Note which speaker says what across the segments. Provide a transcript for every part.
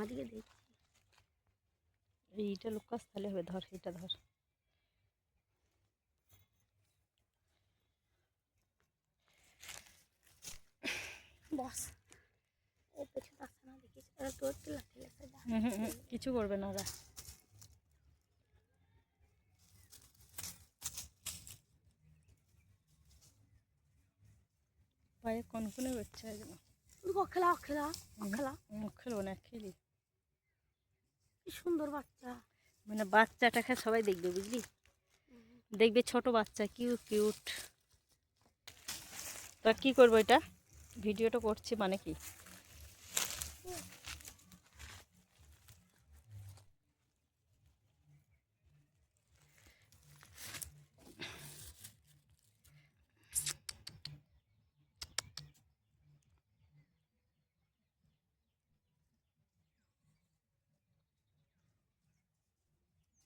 Speaker 1: আমাদিকে দেখছি
Speaker 2: এইটা লুকাস তাহলে হবে। ধর এটা ধর।
Speaker 1: বস এই পেছনে আসছে না দেখিস তোর কি লাঠি লেগেছে
Speaker 2: কিছু করবে না ওরা। পায়ে কনকনে করছে একদম।
Speaker 1: খেলা খেলা খেলা
Speaker 2: খেলবো না, খেলি।
Speaker 1: কি সুন্দর বাচ্চা,
Speaker 2: মানে বাচ্চাটাকে সবাই দেখবে, বুঝলি? দেখবে ছোট বাচ্চা, কিউট কিউট। তা কি করবো, এটা ভিডিওটা করছি মানে কি?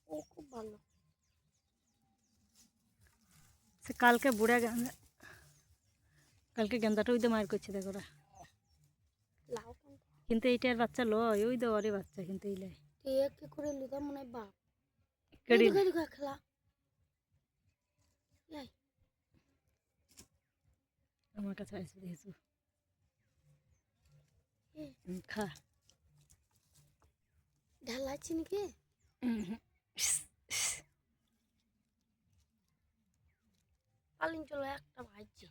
Speaker 1: ও খুব ভালো।
Speaker 2: সে কালকে বুড়া গেন্দা, কালকে গেন্দাটা ওই তো মায়ের করছে দেখো ওরা।
Speaker 1: লাও
Speaker 2: কিন্তু এইটার বাচ্চা লয়, ওই তো ওরে বাচ্চা, কিন্তু এই লাই
Speaker 1: কি করে লিদা মনে হয় বাপ
Speaker 2: কেড়ে
Speaker 1: খেলা
Speaker 2: আমার কাছে আসবে দেখেছো। খা।
Speaker 1: ঢালাচ্ছি নাকি পালিন চলো একটা ভাজছি।